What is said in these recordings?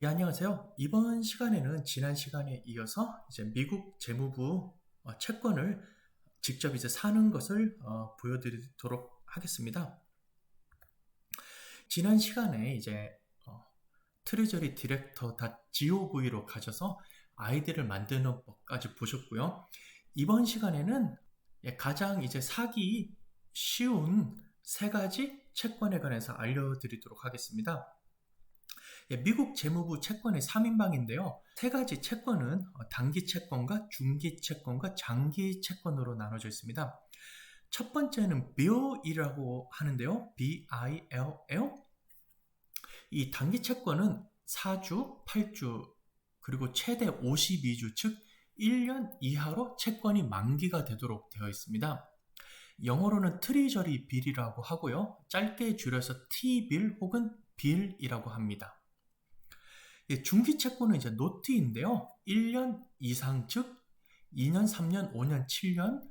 네, 안녕하세요. 이번 시간에는 지난 시간에 이어서 이제 미국 재무부 채권을 직접 이제 사는 것을 보여드리도록 하겠습니다. 지난 시간에 이제 트레저리 디렉터 .gov로 가셔서 아이디를 만드는 법까지 보셨고요. 이번 시간에는 가장 이제 사기 쉬운 세 가지 채권에 관해서 알려드리도록 하겠습니다. 미국 재무부 채권의 3인방인데요. 세 가지 채권은 단기 채권과 중기 채권과 장기 채권으로 나눠져 있습니다. 첫 번째는 BIL이라고 하는데요. BILL. 이 단기 채권은 4주, 8주, 그리고 최대 52주, 즉 1년 이하로 채권이 만기가 되도록 되어 있습니다. 영어로는 트리저리 빌이라고 하고요. 짧게 줄여서 T빌 혹은 빌이라고 합니다. 중기 채권은 이제 노트인데요. 1년 이상, 즉 2년, 3년, 5년, 7년.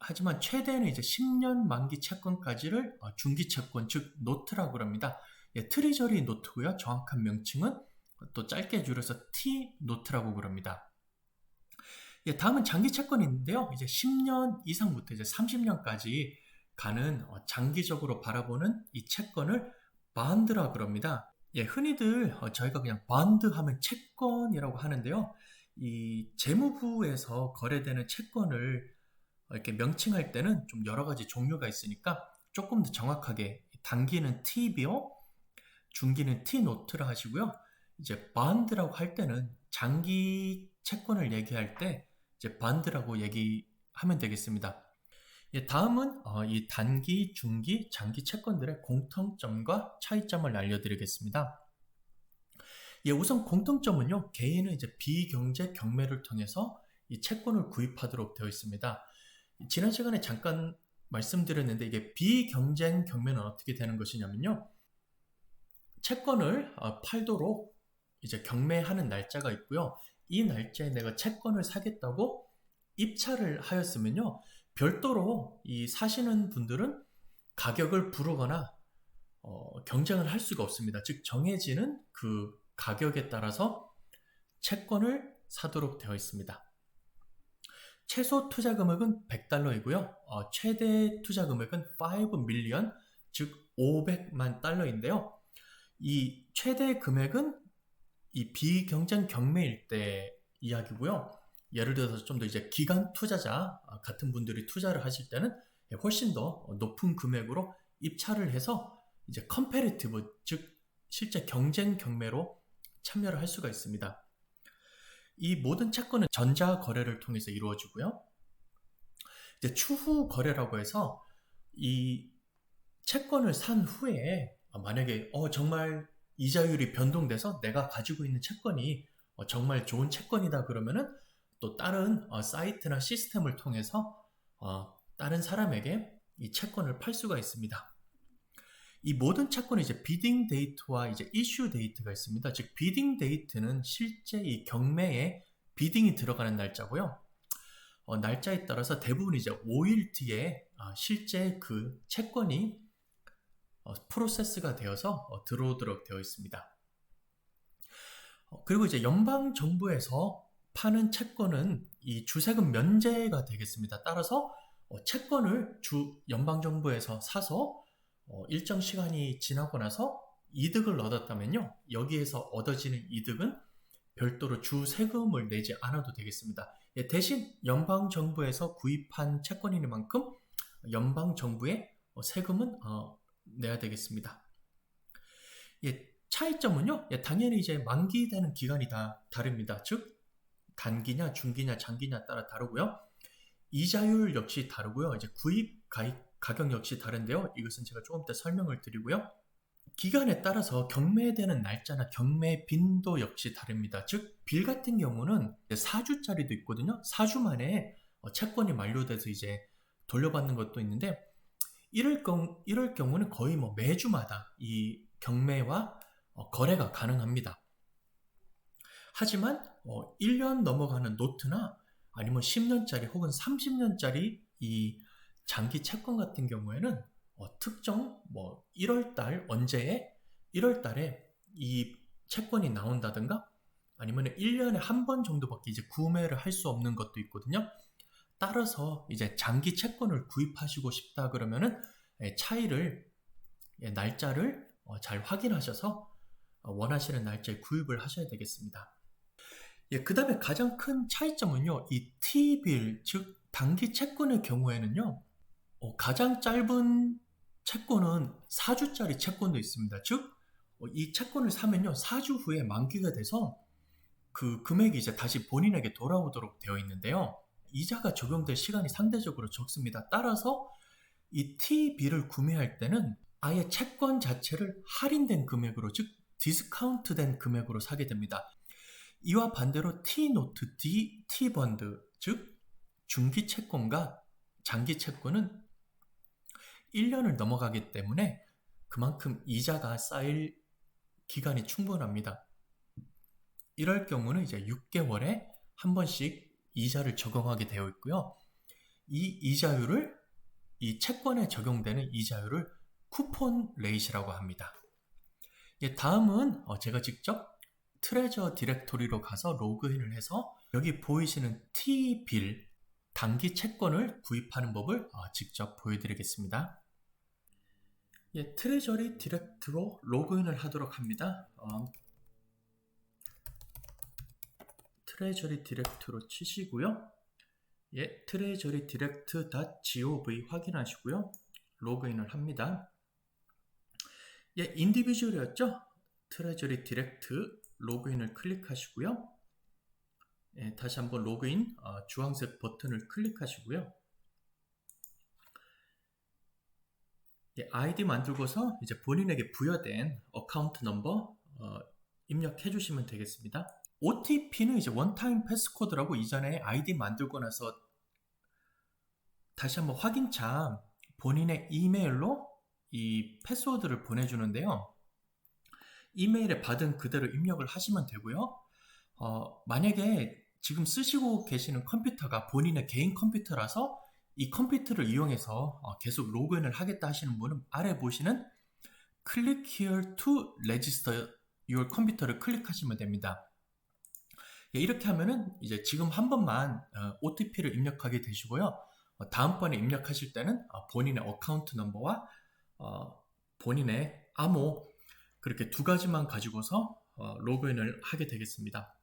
하지만 최대는 이제 10년 만기 채권까지를 중기 채권, 즉 노트라고 합니다. 트리저리 노트고요. 정확한 명칭은 또 짧게 줄여서 T 노트라고 그럽니다. 다음은 장기 채권인데요. 이제 10년 이상부터 이제 30년까지 가는 장기적으로 바라보는 이 채권을 반드라고 그럽니다. 흔히들 저희가 그냥 반드 하면 채권이라고 하는데요. 이 재무부에서 거래되는 채권을 이렇게 명칭할 때는 좀 여러 가지 종류가 있으니까 조금 더 정확하게 단기는 T비어, 중기는 T노트라 하시고요. 이제 반드라고 할 때는 장기 채권을 얘기할 때 이제 반드라고 얘기하면 되겠습니다. 다음은 이 단기, 중기, 장기 채권들의 공통점과 차이점을 알려드리겠습니다. 우선 공통점은요, 개인은 이제 비경제 경매를 통해서 이 채권을 구입하도록 되어 있습니다. 지난 시간에 잠깐 말씀드렸는데 이게 비경쟁 경매는 어떻게 되는 것이냐면요, 채권을 팔도록 이제 경매하는 날짜가 있고요. 이 날짜에 내가 채권을 사겠다고 입찰을 하였으면요, 별도로 이 사시는 분들은 가격을 부르거나 경쟁을 할 수가 없습니다. 즉 정해지는 그 가격에 따라서 채권을 사도록 되어 있습니다. 최소 투자 금액은 $100이고요. 최대 투자 금액은 5 밀리언, 즉 500만 달러인데요. 이 최대 금액은 이 비경쟁 경매일 때 이야기고요. 예를 들어서 좀 더 이제 기관 투자자 같은 분들이 투자를 하실 때는 훨씬 더 높은 금액으로 입찰을 해서 이제 컴패리티브, 즉 실제 경쟁 경매로 참여를 할 수가 있습니다. 이 모든 채권은 전자 거래를 통해서 이루어지고요. 이제 추후 거래라고 해서 이 채권을 산 후에 만약에 정말 이자율이 변동돼서 내가 가지고 있는 채권이 정말 좋은 채권이다 그러면은 또 다른 사이트나 시스템을 통해서 다른 사람에게 이 채권을 팔 수가 있습니다. 이 모든 채권은 이제 비딩 데이트와 이제 이슈 데이트가 있습니다. 즉 비딩 데이트는 실제 이 경매에 비딩이 들어가는 날짜고요. 날짜에 따라서 대부분 이제 5일 뒤에 실제 그 채권이 프로세스가 되어서 들어오도록 되어 있습니다. 그리고 이제 연방 정부에서 파는 채권은 이 주세금 면제가 되겠습니다. 따라서 채권을 연방 정부에서 사서 일정 시간이 지나고 나서 이득을 얻었다면요, 여기에서 얻어지는 이득은 별도로 주세금을 내지 않아도 되겠습니다. 대신 연방 정부에서 구입한 채권이니만큼 연방 정부에 세금은 내야 되겠습니다. 차이점은요, 당연히 이제 만기되는 기간이 다 다릅니다. 즉 단기냐 중기냐 장기냐 따라 다르고요. 이자율 역시 다르고요. 이제 구입 가격 역시 다른데요. 이것은 제가 조금 더 설명을 드리고요. 기간에 따라서 경매되는 날짜나 경매 빈도 역시 다릅니다. 즉 빌 같은 경우는 4주짜리도 있거든요. 4주 만에 채권이 만료돼서 이제 돌려받는 것도 있는데 이럴 경우는 거의 뭐 매주마다 이 경매와 거래가 가능합니다. 하지만 1년 넘어가는 노트나 아니면 10년짜리 혹은 30년짜리 이 장기 채권 같은 경우에는 특정 1월달 언제에 1월달에 이 채권이 나온다든가 아니면 1년에 한 번 정도밖에 이제 구매를 할 수 없는 것도 있거든요. 따라서 이제 장기 채권을 구입하시고 싶다 그러면은 차이를 날짜를 잘 확인하셔서 원하시는 날짜에 구입을 하셔야 되겠습니다. 그 다음에 가장 큰 차이점은요, 이 T빌, 즉 단기 채권의 경우에는요, 가장 짧은 채권은 4주짜리 채권도 있습니다. 즉 이 채권을 사면요, 4주 후에 만기가 돼서 그 금액이 이제 다시 본인에게 돌아오도록 되어 있는데요. 이자가 적용될 시간이 상대적으로 적습니다. 따라서 이 T빌을 구매할 때는 아예 채권 자체를 할인된 금액으로, 즉 디스카운트된 금액으로 사게 됩니다. 이와 반대로 T노트, T번드, 즉 중기 채권과 장기 채권은 1년을 넘어가기 때문에 그만큼 이자가 쌓일 기간이 충분합니다. 이럴 경우는 이제 6개월에 한 번씩 이자를 적용하게 되어 있고요. 이 이자율을, 이 채권에 적용되는 이자율을 쿠폰 레이트라고 합니다. 다음은 제가 직접 트레저 디렉토리로 가서 로그인을 해서 여기 보이시는 T빌, 단기 채권을 구입하는 법을 직접 보여드리겠습니다. 트레저리 디렉트로 로그인을 하도록 합니다. 트레저리 디렉트로 치시고요. 트레저리 디렉트.gov 확인하시고요. 로그인을 합니다. 인디비주얼이었죠? 트레저리 디렉트 로그인을 클릭하시고요. 다시 한번 로그인 주황색 버튼을 클릭하시고요. 아이디 만들고서 이제 본인에게 부여된 어카운트 넘버 입력해 주시면 되겠습니다. OTP는 이제 원타임 패스코드라고 이전에 아이디 만들고 나서 다시 한번 확인차 본인의 이메일로 이 패스워드를 보내주는데요. 이메일에 받은 그대로 입력을 하시면 되고요. 만약에 지금 쓰시고 계시는 컴퓨터가 본인의 개인 컴퓨터라서 이 컴퓨터를 이용해서 계속 로그인을 하겠다 하시는 분은 아래 보시는 Click here to register your computer를 클릭하시면 됩니다. 이렇게 하면은 이제 지금 한 번만 OTP를 입력하게 되시고요. 다음번에 입력하실 때는 본인의 어카운트 넘버와 본인의 암호 그렇게 두 가지만 가지고서 로그인을 하게 되겠습니다.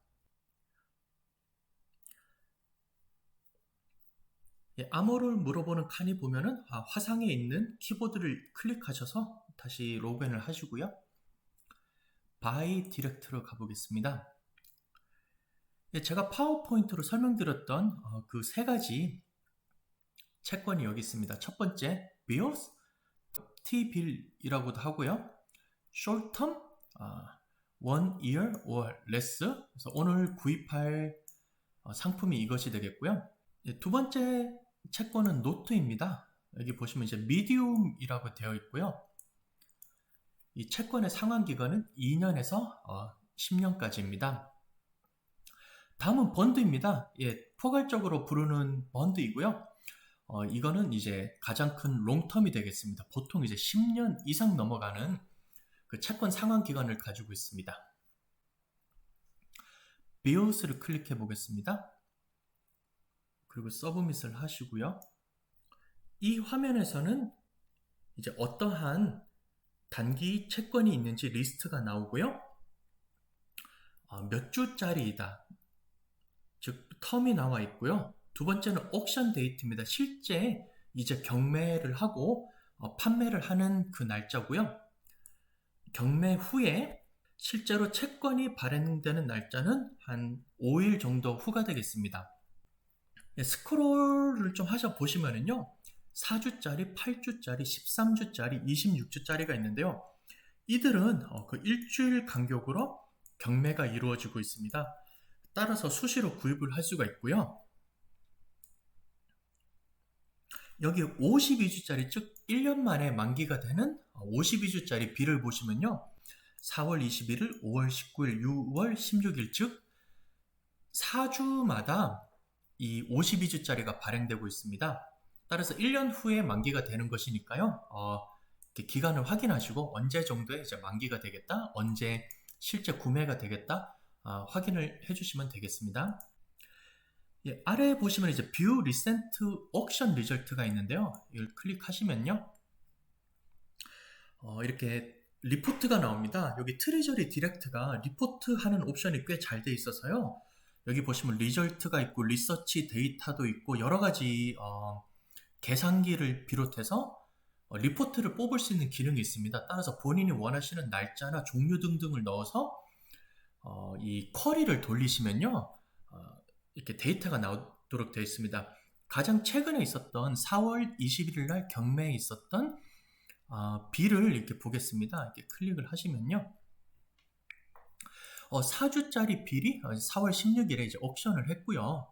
암호를 물어보는 칸이 보면은 화상에 있는 키보드를 클릭하셔서 다시 로그인을 하시고요. 바이 디렉트로 가보겠습니다. 제가 파워포인트로 설명드렸던 그 세 가지 채권이 여기 있습니다. 첫 번째, bills, T빌이라고도 하고요. short term, 1 year or less, 그래서 오늘 구입할 상품이 이것이 되겠고요. 두 번째 채권은 노트입니다. 여기 보시면 이제 medium이라고 되어 있고요. 이 채권의 상환 기간은 2년에서 10년까지입니다. 다음은 번드입니다. 포괄적으로 부르는 번드이고요. 이거는 이제 가장 큰 롱텀이 되겠습니다. 보통 이제 10년 이상 넘어가는 그 채권 상환 기간을 가지고 있습니다. bills를 클릭해 보겠습니다. 그리고 서브밋을 하시고요. 이 화면에서는 이제 어떠한 단기 채권이 있는지 리스트가 나오고요. 몇 주짜리이다. 즉 텀이 나와 있고요. 두 번째는 옥션 데이트입니다. 실제 이제 경매를 하고 판매를 하는 그 날짜고요. 경매 후에 실제로 채권이 발행되는 날짜는 한 5일 정도 후가 되겠습니다. 스크롤을 좀 하셔 보시면은요. 4주짜리, 8주짜리, 13주짜리, 26주짜리가 있는데요. 이들은 그 일주일 간격으로 경매가 이루어지고 있습니다. 따라서 수시로 구입을 할 수가 있고요. 여기 52주짜리, 즉 1년 만에 만기가 되는 52주짜리 빌을 보시면요. 4월 21일, 5월 19일, 6월 16일, 즉 4주마다 이 52주짜리가 발행되고 있습니다. 따라서 1년 후에 만기가 되는 것이니까요. 기간을 확인하시고 언제 정도에 이제 만기가 되겠다, 언제 실제 구매가 되겠다 확인을 해주시면 되겠습니다. 예, 아래에 보시면 이제 뷰 리센트 옥션 리절트가 있는데요. 이걸 클릭하시면요. 이렇게 리포트가 나옵니다. 여기 트레저리 디렉트가 리포트하는 옵션이 꽤 잘 돼 있어서요. 여기 보시면 리절트가 있고 리서치 데이터도 있고 여러 가지 계산기를 비롯해서 리포트를 뽑을 수 있는 기능이 있습니다. 따라서 본인이 원하시는 날짜나 종류 등등을 넣어서 이 쿼리를 돌리시면요. 이렇게 데이터가 나오도록 되어 있습니다. 가장 최근에 있었던 4월 21일 날 경매에 있었던 비를 이렇게 보겠습니다. 이렇게 클릭을 하시면요. 4주짜리 빌이 4월 16일에 이제 옥션을 했고요.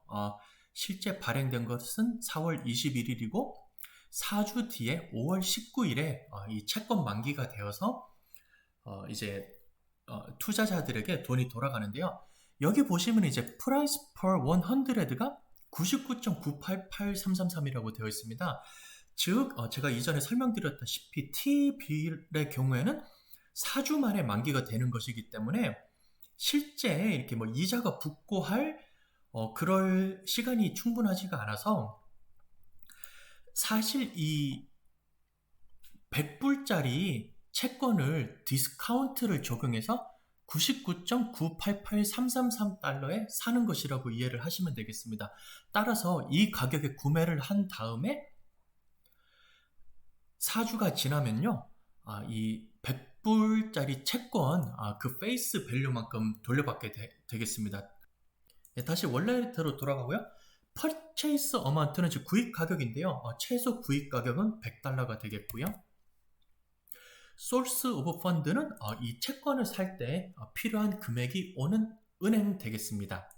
실제 발행된 것은 4월 21일이고 4주 뒤에 5월 19일에 이 채권 만기가 되어서 이제 투자자들에게 돈이 돌아가는데요. 여기 보시면 이제 price per 100가 99.988333이라고 되어 있습니다. 즉 제가 이전에 설명드렸다시피 T빌의 경우에는 4주 만에 만기가 되는 것이기 때문에 실제 이렇게 뭐 이자가 붙고 할 그럴 시간이 충분하지가 않아서 사실 이 100불짜리 채권을 디스카운트를 적용해서 99.988333달러에 사는 것이라고 이해를 하시면 되겠습니다. 따라서 이 가격에 구매를 한 다음에 4주가 지나면요. 이 100불짜리 채권 그 페이스 밸류만큼 돌려받게 되겠습니다. 다시 원래대로 돌아가고요. 퍼체이스 어마운트는 즉 구입 가격인데요. 최소 구입 가격은 100달러가 되겠고요. 소스 오브 펀드는 이 채권을 살 때 필요한 금액이 오는 은행 되겠습니다.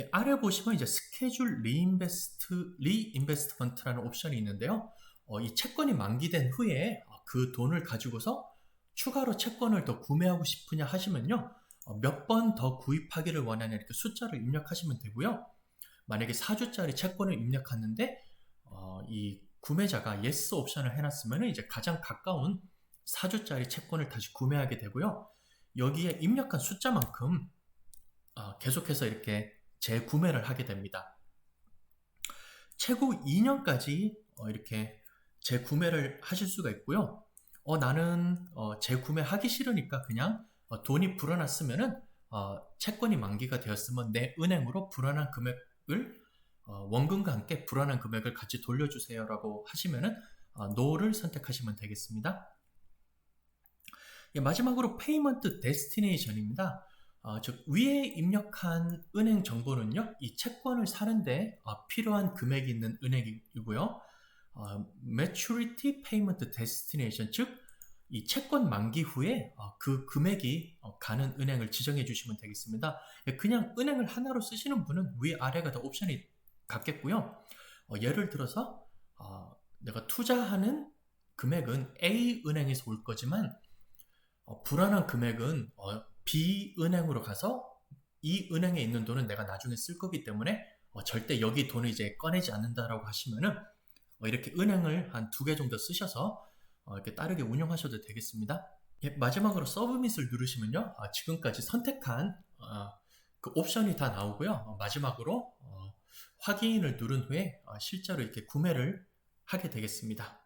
예, 아래 보시면 이제 스케줄 리인베스트먼트라는 옵션이 있는데요. 이 채권이 만기된 후에 그 돈을 가지고서 추가로 채권을 더 구매하고 싶으냐 하시면요. 몇 번 더 구입하기를 원하는 이렇게 숫자를 입력하시면 되고요. 만약에 4주짜리 채권을 입력하는데 이 구매자가 yes 옵션을 해놨으면 이제 가장 가까운 4주짜리 채권을 다시 구매하게 되고요. 여기에 입력한 숫자만큼 계속해서 이렇게 재구매를 하게 됩니다. 최고 2년까지 이렇게 재구매를 하실 수가 있고요. 나는 재구매하기 싫으니까 그냥 돈이 불어났으면은 채권이 만기가 되었으면 내 은행으로 불어난 금액을 원금과 함께 불어난 금액을 같이 돌려주세요 라고 하시면은 NO를 선택하시면 되겠습니다. 예, 마지막으로 페이먼트 데스티네이션입니다. 즉 위에 입력한 은행 정보는요, 이 채권을 사는데 필요한 금액이 있는 은행이고요. Maturity Payment Destination, 즉 이 채권 만기 후에 그 금액이 가는 은행을 지정해 주시면 되겠습니다. 그냥 은행을 하나로 쓰시는 분은 위아래가 다 옵션이 같겠고요. 예를 들어서 내가 투자하는 금액은 A 은행에서 올 거지만 불안한 금액은 B 은행으로 가서 이 은행에 있는 돈은 내가 나중에 쓸 거기 때문에 절대 여기 돈을 이제 꺼내지 않는다라고 하시면은 이렇게 은행을 한 2개 정도 쓰셔서 이렇게 따르게 운영하셔도 되겠습니다. 예, 마지막으로 서브밋을 누르시면요. 지금까지 선택한 그 옵션이 다 나오고요. 마지막으로 확인을 누른 후에 실제로 이렇게 구매를 하게 되겠습니다.